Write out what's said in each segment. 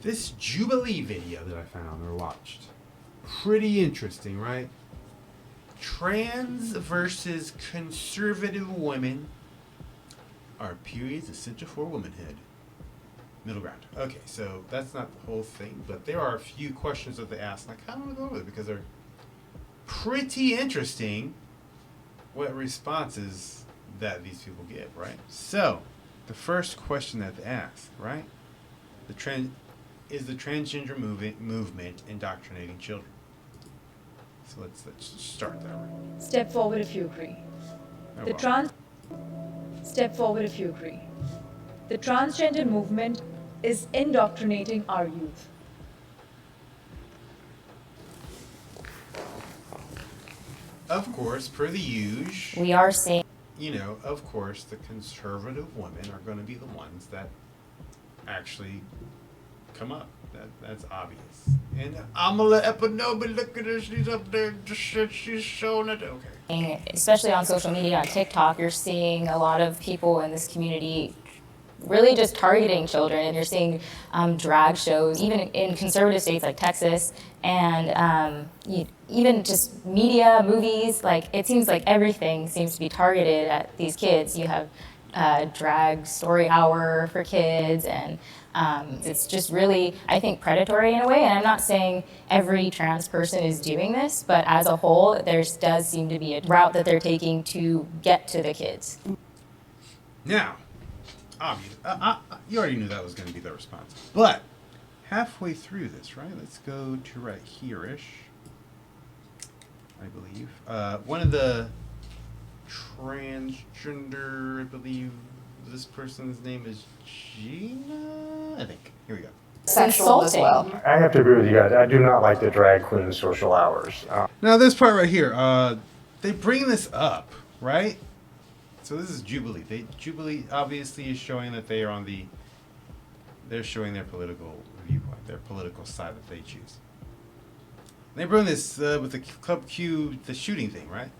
This Jubilee video that I found or watched, pretty interesting, right? Trans versus conservative women are periods essential for womanhood. Middle ground. Okay, so that's not the whole thing, but there are a few questions that they ask, and I kind of want to go over it because they're pretty interesting. What responses that these people give, right? So, the first question that they ask, right? Is the transgender movement indoctrinating children? So let's start that way. Step forward if you agree. Step forward if you agree. The transgender movement is indoctrinating our youth. Of course, per the usual, We are seeing, of course, the conservative women are going to be the ones that actually come up. That's obvious. And Amala Epinobi, look at her, she's up there, she's showing it. Okay. especially on social media, on TikTok, you're seeing a lot of people in this community really just targeting children, and you're seeing drag shows, even in conservative states like Texas, and even just media, movies. Like, it seems like everything seems to be targeted at these kids. You have drag story hour for kids, and it's just really, I think, predatory in a way. And I'm not saying every trans person is doing this, but as a whole, there does seem to be a route that they're taking to get to the kids. Now, obvious. You already knew that was going to be the response. But halfway through this, right? Let's go to right here-ish, I believe. One of the transgender, I believe this person's name is Gina, I think. Here we go. Sexual as well. I have to agree with you guys. I do not like the drag queen social hours. Now this part right here, they bring this up, right? So this is Jubilee. Jubilee obviously is showing that they are they're showing their political viewpoint, their political side that they choose. They bring this with the Club Q, the shooting thing, right?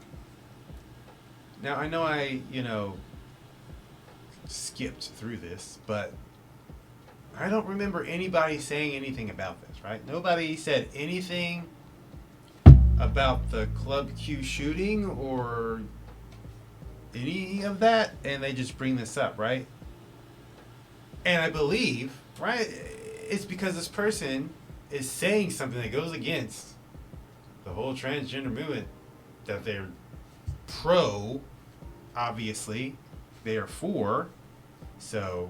Now I know I skipped through this, but I don't remember anybody saying anything about this, right? Nobody said anything about the Club Q shooting or any of that, and they just bring this up, right? And I believe, right, it's because this person is saying something that goes against the whole transgender movement that they're pro, obviously, they are for. So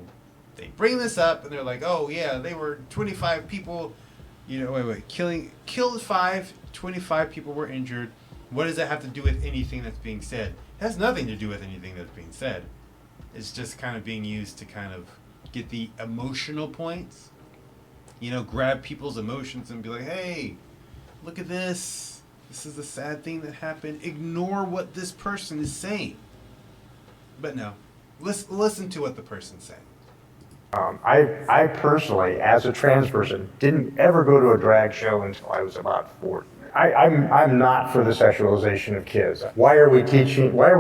they bring this up and they're like, oh yeah, they were 25 people, killed 5, 25 people were injured. What does that have to do with anything that's being said? It has nothing to do with anything that's being said. It's just kind of being used to kind of get the emotional points, grab people's emotions and be like, hey, look at this. This is the sad thing that happened. Ignore what this person is saying. But no, listen to what the person's saying. I personally, as a trans person, didn't ever go to a drag show until I was about 40. I'm not for the sexualization of kids. Why are we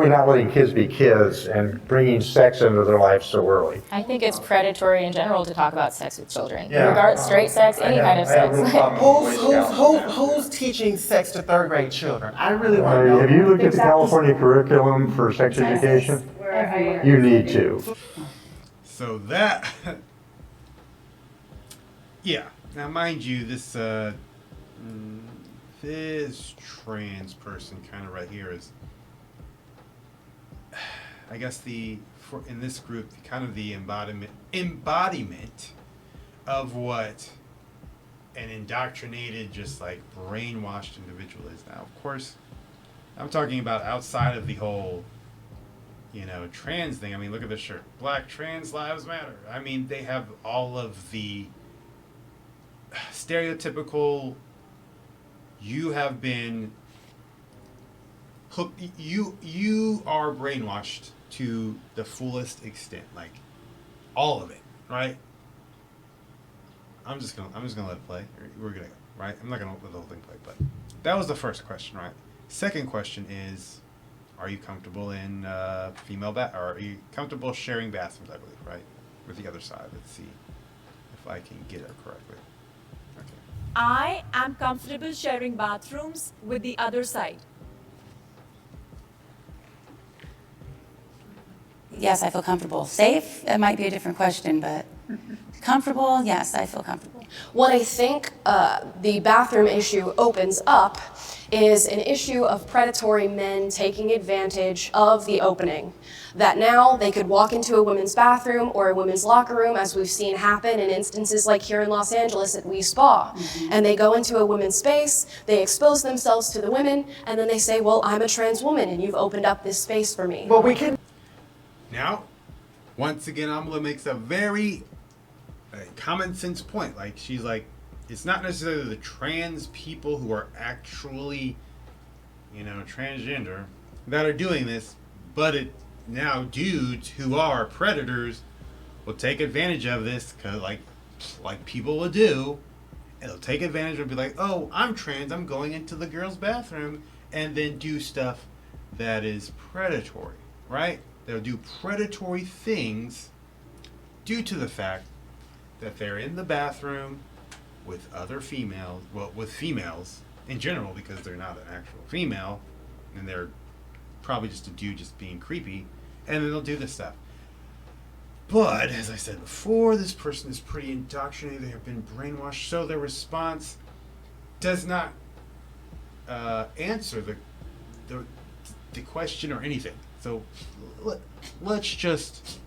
not letting kids be kids and bringing sex into their life so early? I think it's predatory in general to talk about sex with children. Yeah. Regardless, straight sex, any kind of sex. Who's teaching sex to third grade children? I really want to know. Have you looked at the California curriculum for sex education? You need to. So that, yeah. Now, mind you, this trans person kind of right here is, I guess in this group, kind of the embodiment of what an indoctrinated, just like brainwashed individual is. Now, of course, I'm talking about outside of the whole trans thing. I mean, look at this shirt. Black Trans Lives Matter. I mean, they have all of the stereotypical, you have been hooked, you are brainwashed to the fullest extent, like all of it, right? I'm just gonna let it play. We're gonna go, right? I'm not gonna let the whole thing play, but that was the first question, right? Second question is, are you comfortable in or are you comfortable sharing bathrooms, I believe, right? With the other side. Let's see if if I can get it correctly. Okay. I am comfortable sharing bathrooms with the other side. Yes, I feel comfortable. Safe, that might be a different question, but comfortable, yes, I feel comfortable. What I think the bathroom issue opens up is an issue of predatory men taking advantage of the opening. That now they could walk into a women's bathroom or a women's locker room, as we've seen happen in instances like here in Los Angeles at We Spa. And they go into a women's space, they expose themselves to the women, and then they say, well, I'm a trans woman and you've opened up this space for me. But we can. Now, once again, Amala makes a very common sense point. Like, she's like, it's not necessarily the trans people who are actually, transgender that are doing this, but it now dudes who are predators will take advantage of this, because like people will do, and they'll take advantage and be like, oh, I'm trans, I'm going into the girls' bathroom, and then do stuff that is predatory, right? They'll do predatory things due to the fact that they're in the bathroom with other females, with females in general, because they're not an actual female, and they're probably just a dude just being creepy, and then they'll do this stuff. But, as I said before, this person is pretty indoctrinated, they have been brainwashed, so their response does not answer the question or anything. So let's just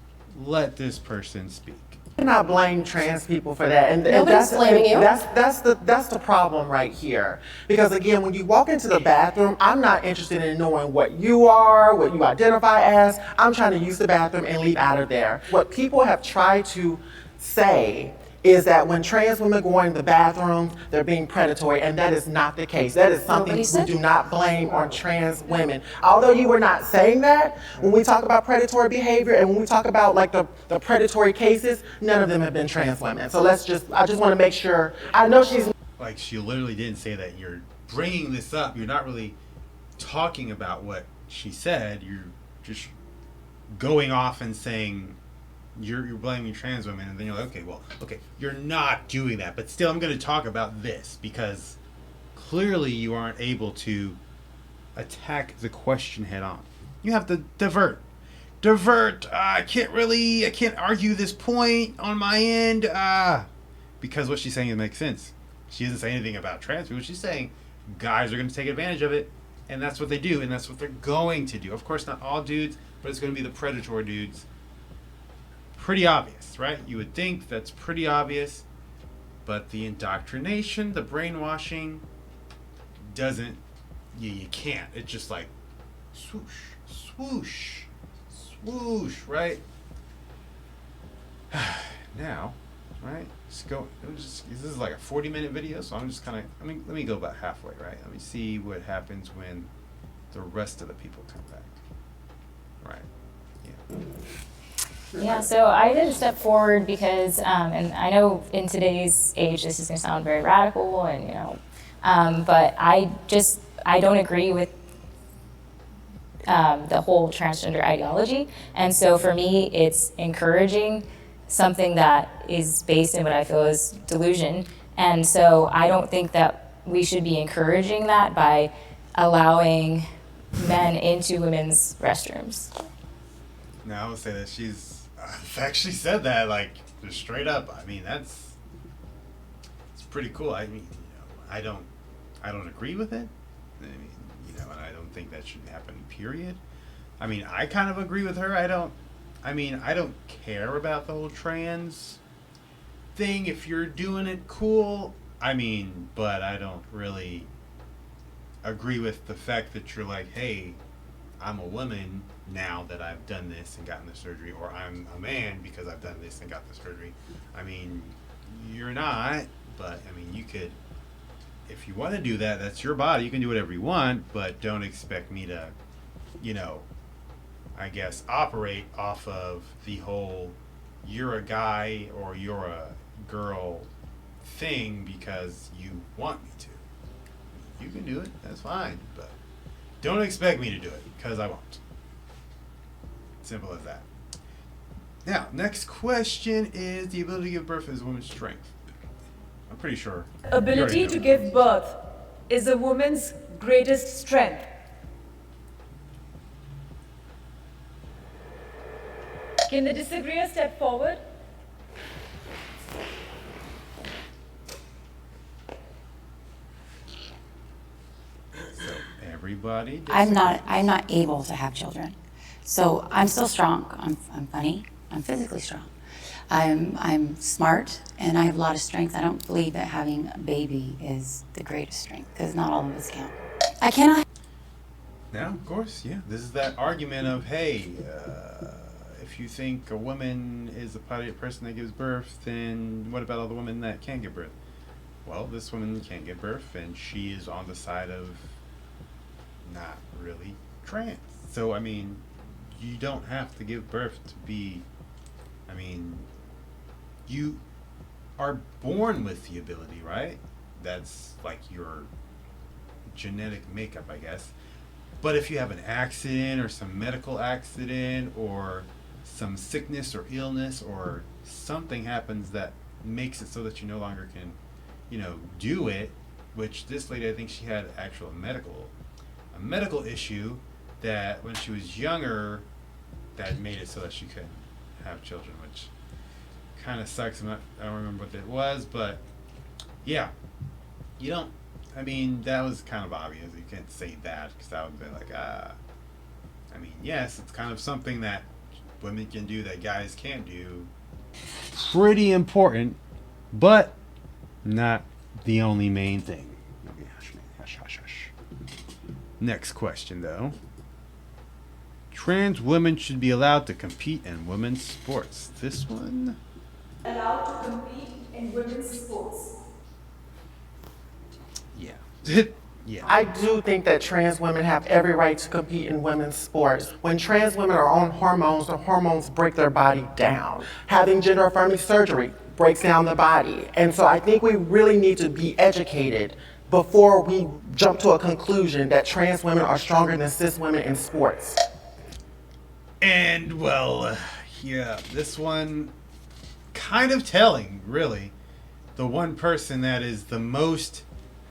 let this person speak. Cannot blame trans people for that, and Nobody's blaming you. That's the problem right here. Because again, when you walk into the bathroom, I'm not interested in knowing what you are, what you identify as. I'm trying to use the bathroom and leave out of there. What people have tried to say is that when trans women go into the bathroom, they're being predatory, and that is not the case. That is something we do not blame on trans women. Although you were not saying that, when we talk about predatory behavior and when we talk about like the predatory cases, none of them have been trans women. So I just want to make sure. I know she's Like, she literally didn't say that. You're bringing this up. You're not really talking about what she said. You're just going off and saying you're blaming trans women, and then you're like, okay, you're not doing that, but still I'm going to talk about this, because clearly you aren't able to attack the question head on. You have to divert. I can't argue this point on my end, because what she's saying makes sense. She doesn't say anything about trans people. She's saying guys are going to take advantage of it, and that's what they do, and that's what they're going to do. Of course, not all dudes, but it's going to be the predatory dudes. Pretty obvious, right? You would think that's pretty obvious, but the indoctrination, the brainwashing, doesn't. You can't. It's just like swoosh, swoosh, swoosh, right? Now, right? This is like a 40-minute video, so I'm just kind of. Let me go about halfway, right? Let me see what happens when the rest of the people come back. Right? Yeah. Yeah, so I did step forward because, and I know in today's age this is going to sound very radical, and but I don't agree with the whole transgender ideology, and so for me it's encouraging something that is based in what I feel is delusion, and so I don't think that we should be encouraging that by allowing men into women's restrooms. Now I would say that she's actually said that, like, just straight up. I mean, it's pretty cool. I mean, I don't agree with it. I mean, and I don't think that should happen, period. I mean, I kind of agree with her. I don't care about the whole trans thing. If you're doing it, cool. I mean, but I don't really agree with the fact that you're like, hey, I'm a woman now that I've done this and gotten the surgery, or I'm a man because I've done this and got the surgery. I mean, you're not, but I mean, you could, if you want to do that, that's your body. You can do whatever you want, but don't expect me to, I guess, operate off of the whole you're a guy or you're a girl thing because you want me to. You can do it, that's fine, but don't expect me to do it because I won't. Simple as that. Now, next question is the ability to give birth is a woman's strength. I'm pretty sure. you already Ability know. to give birth is a woman's greatest strength. Can the disagreeer step forward? Everybody. I'm not able to have children. So I'm still strong. I'm funny. I'm physically strong. I'm smart and I have a lot of strength. I don't believe that having a baby is the greatest strength because not all of us count. I cannot. Now, of course, yeah. This is that argument of, hey, if you think a woman is a person that gives birth, then what about all the women that can't give birth? Well, this woman can't give birth, and she is on the side of not really trans. So, I mean, you don't have to give birth to be, I mean, you are born with the ability, right? That's like your genetic makeup, I guess. But if you have an accident or some medical accident or some sickness or illness or something happens that makes it so that you no longer can, do it, which this lady, I think she had a medical issue that when she was younger, that made it so that she couldn't have children, which kind of sucks. I don't remember what that was, but yeah, that was kind of obvious. You can't say that because that would be like, yes, it's kind of something that women can do that guys can't do. Pretty important, but not the only main thing. Hush. Next question, though. Trans women should be allowed to compete in women's sports. This one? Allowed to compete in women's sports. Yeah. Yeah. I do think that trans women have every right to compete in women's sports. When trans women are on hormones, the hormones break their body down. Having gender affirming surgery breaks down the body. And so I think we really need to be educated before we jump to a conclusion that trans women are stronger than cis women in sports. And, this one kind of telling, really. The one person that is the most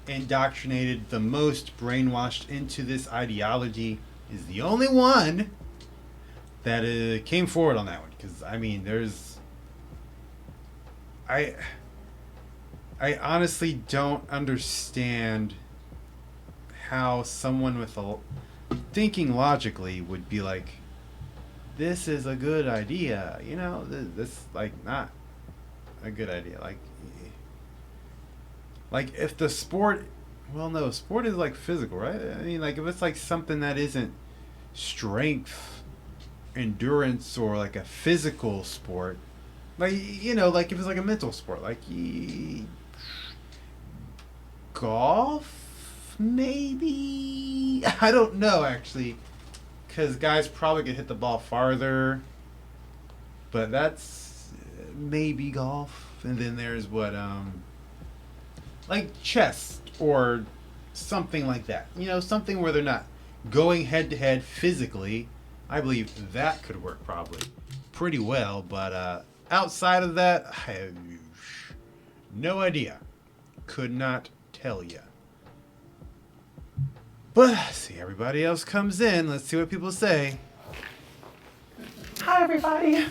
indoctrinated, the most brainwashed into this ideology is the only one that came forward on that one. Because, I honestly don't understand how someone with thinking logically would be like, this is a good idea, this not a good idea. Like if the sport, sport is like physical, right? If it's like something that isn't strength, endurance, or like a physical sport, like if it's like a mental sport, like golf, maybe. I don't know actually, because guys probably could hit the ball farther, but that's maybe golf. And then there's what like chess or something like that. Something where they're not going head to head physically. I believe that could work probably pretty well, but outside of that, I have no idea. Could not tell you. But see, everybody else comes in. Let's see what people say. Hi, everybody.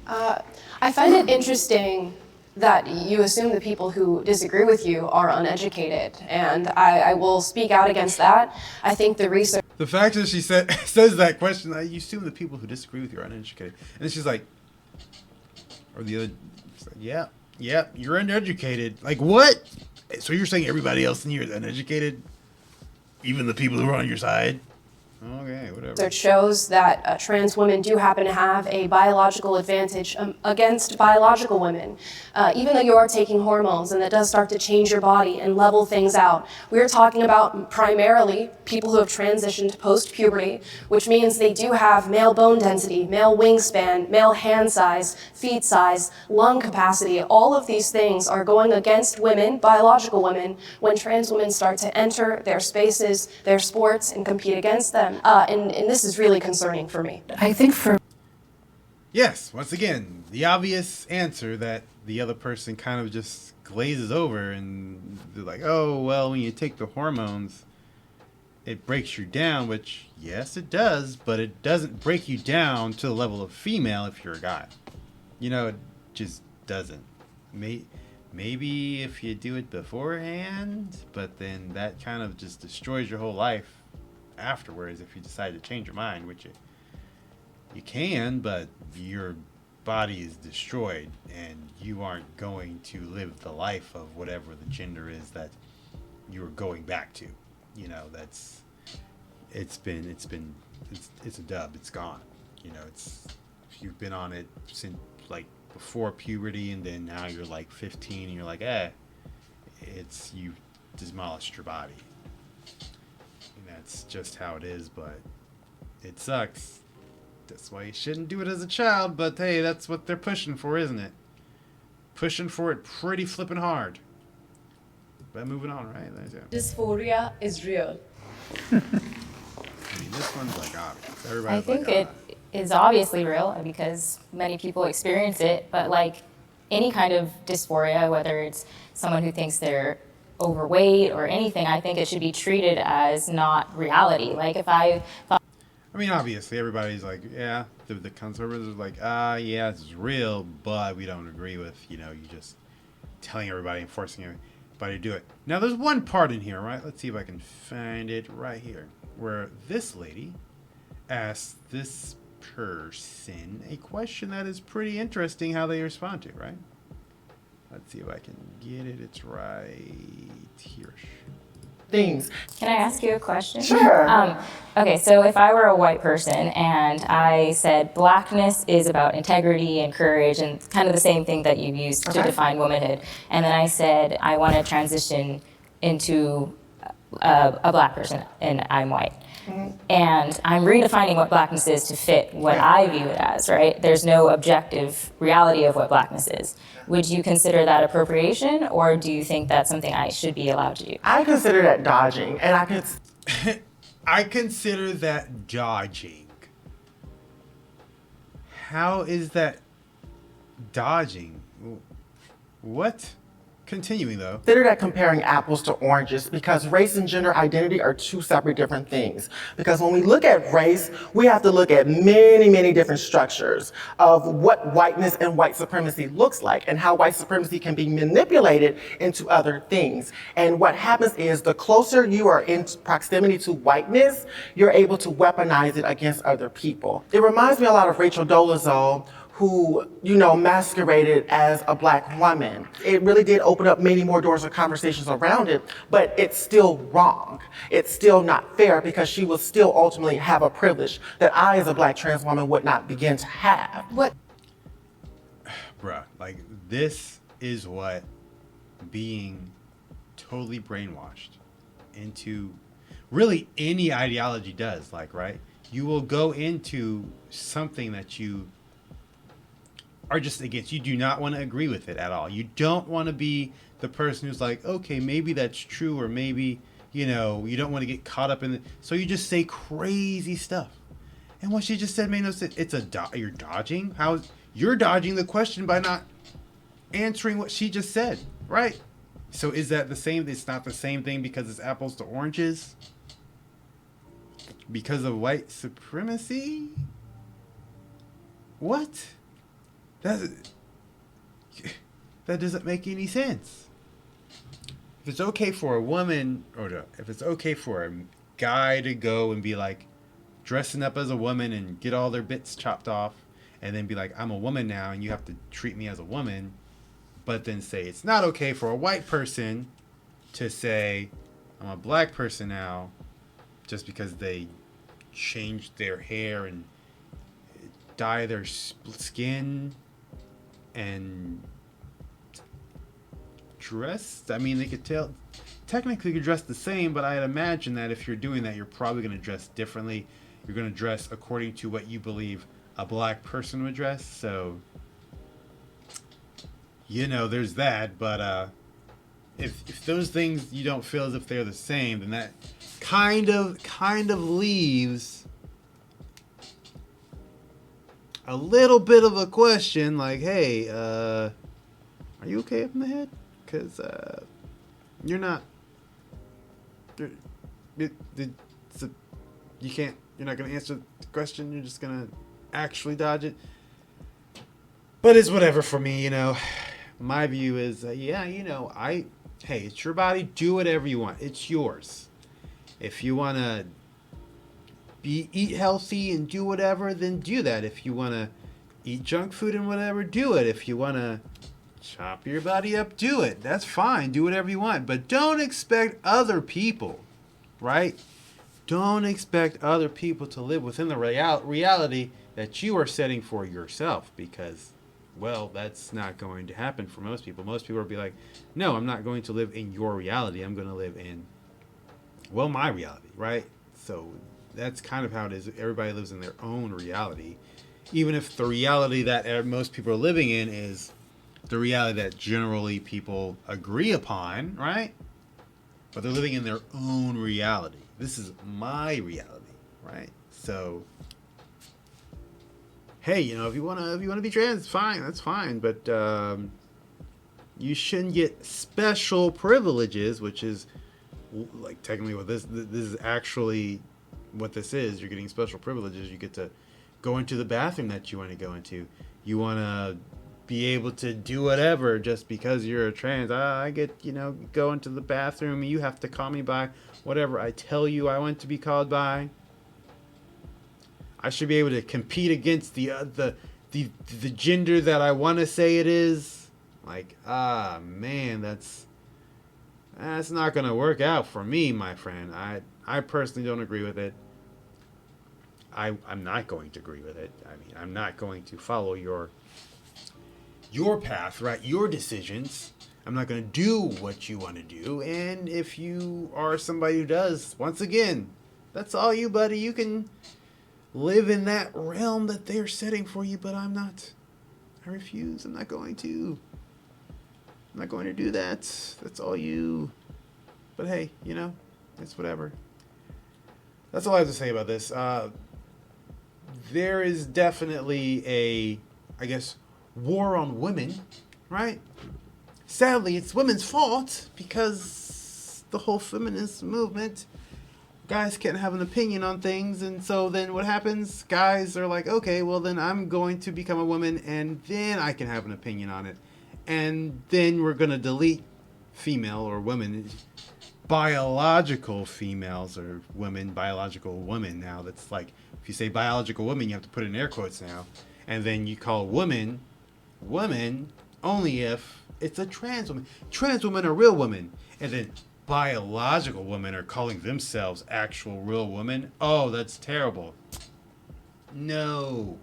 I find it interesting that you assume the people who disagree with you are uneducated, and I will speak out against that. I think the research... The fact that she says that question, you assume the people who disagree with you are uneducated. And then she's like, or the other, like, yeah, you're uneducated. Like, what? So you're saying everybody else in here is uneducated? Even the people who are on your side? Okay, whatever. Research shows that trans women do happen to have a biological advantage against biological women. Even though you are taking hormones, and that does start to change your body and level things out. We're talking about primarily people who have transitioned post-puberty, which means they do have male bone density, male wingspan, male hand size, feet size, lung capacity. All of these things are going against women, biological women, when trans women start to enter their spaces, their sports, and compete against them. And this is really concerning for me. I think for Yes, once again, the obvious answer that the other person kind of just glazes over, and they're like, oh, well, when you take the hormones, it breaks you down, which, yes, it does, but it doesn't break you down to the level of female if you're a guy. You know, it just doesn't. Maybe if you do it beforehand, but then that kind of just destroys your whole life afterwards if you decide to change your mind, which you can, but your body is destroyed and you aren't going to live the life of whatever the gender is that you're going back to. You know, it's a dub. It's gone. You know, if you've been on it since like before puberty, and then now you're like 15 and you're like, you demolished your body. And that's just how it is, but it sucks. That's why you shouldn't do it as a child, but hey, that's what they're pushing for, isn't it? Pushing for it pretty flipping hard. But moving on, right? Dysphoria is real. I mean, this one's like obvious. I Everybody's think like, it is obviously real because many people experience it, but like any kind of dysphoria, whether it's someone who thinks they're overweight or anything, I think it should be treated as not reality. Like if I mean, obviously, everybody's like, yeah, the conservatives are like, yeah, this is real, but we don't agree with, you just telling everybody and forcing everybody to do it. Now, there's one part in here, right? Let's see if I can find it right here, where this lady asked this person a question that is pretty interesting how they respond to, right? Let's see if I can get it. It's right here. Things. Can I ask you a question? Sure. Okay, so if I were a white person and I said blackness is about integrity and courage and kind of the same thing that you used to define womanhood, and then I said I want to transition into a black person and I'm white. And I'm redefining what blackness is to fit what I view it as, right? There's no objective reality of what blackness is. Would you consider that appropriation, or do you think that's something I should be allowed to do? I consider that dodging, and I consider that dodging. How is that dodging? What? Continuing though. consider that comparing apples to oranges because race and gender identity are two separate different things. Because when we look at race, we have to look at many, many different structures of what whiteness and white supremacy looks like and how white supremacy can be manipulated into other things. And what happens is the closer you are in proximity to whiteness, you're able to weaponize it against other people. It reminds me a lot of Rachel Dolezal, who, masqueraded as a black woman. It really did open up many more doors of conversations around it, but it's still wrong. It's still not fair because she will still ultimately have a privilege that I, as a black trans woman, would not begin to have. Bruh, like, this is what being totally brainwashed into really any ideology does, like, right? You will go into something that you are just against. You do not want to agree with it at all. You don't want to be the person who's like, okay, maybe that's true, or maybe, you don't want to get caught up in it. So you just say crazy stuff. And what she just said made no sense. You're dodging? You're dodging the question by not answering what she just said, right? So is that the same? It's not the same thing because it's apples to oranges? Because of white supremacy? What? That doesn't make any sense. If it's okay for a woman, if it's okay for a guy to go and be like dressing up as a woman and get all their bits chopped off, and then be like, I'm a woman now and you have to treat me as a woman, but then say it's not okay for a white person to say I'm a black person now just because they changed their hair and dye their skin and dress. I mean, they could technically could dress the same, but I'd imagine that if you're doing that, you're probably going to dress differently. You're going to dress according to what you believe a black person would dress. So, there's that. But if those things you don't feel as if they're the same, then that kind of leaves a little bit of a question, like, hey, are you okay up in the head? Because you're not. You're not going to answer the question. You're just going to actually dodge it. But it's whatever for me, you know. My view is, hey, it's your body. Do whatever you want. It's yours. If you want to eat healthy and do whatever, then do that. If you want to eat junk food and whatever, do it. If you want to chop your body up, do it. That's fine. Do whatever you want. But don't expect other people, right? Don't expect other people to live within the reality that you are setting for yourself, because, well, that's not going to happen for most people. Most people will be like, no, I'm not going to live in your reality. I'm going to live in, well, my reality, right? So that's kind of how it is. Everybody lives in their own reality, even if the reality that most people are living in is the reality that generally people agree upon, right? But they're living in their own reality. This is my reality, right? So, hey, if you wanna be trans, fine, that's fine. But you shouldn't get special privileges, which is like technically what this is actually what this is. You're getting special privileges. You get to go into the bathroom that you want to go into. You want to be able to do whatever just because you're a trans. I get, go into the bathroom. You have to call me by whatever I tell you I want to be called by. I should be able to compete against the gender that I want to say it is. Like, man, that's not going to work out for me, my friend. I personally don't agree with it. I'm not going to agree with it. I mean, I'm not going to follow your path, right? Your decisions. I'm not going to do what you want to do. And if you are somebody who does, once again, that's all you, buddy. You can live in that realm that they're setting for you, but I'm not. I refuse. I'm not going to do that. That's all you. But hey, it's whatever. That's all I have to say about this. There is definitely a, war on women, right? Sadly, it's women's fault because the whole feminist movement, guys can't have an opinion on things, and so then what happens? Guys are like, okay, well then I'm going to become a woman, and then I can have an opinion on it. And then we're going to delete female or women, biological females or women, biological women now. That's like, if you say biological woman, you have to put in air quotes now. And then you call woman only if it's a trans woman. Trans women are real women. And then biological women are calling themselves actual real women. Oh, that's terrible. No.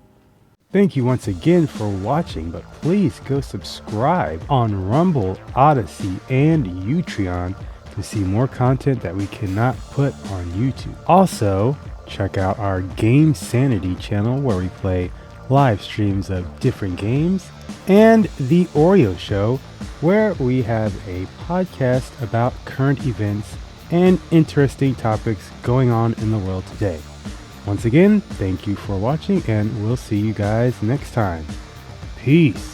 Thank you once again for watching, but please go subscribe on Rumble, Odyssey, and Utreon to see more content that we cannot put on YouTube. Also, check out our GameSanity channel where we play live streams of different games, and the Oreyo Show where we have a podcast about current events and interesting topics going on in the world today. Once again, thank you for watching, and we'll see you guys next time. Peace.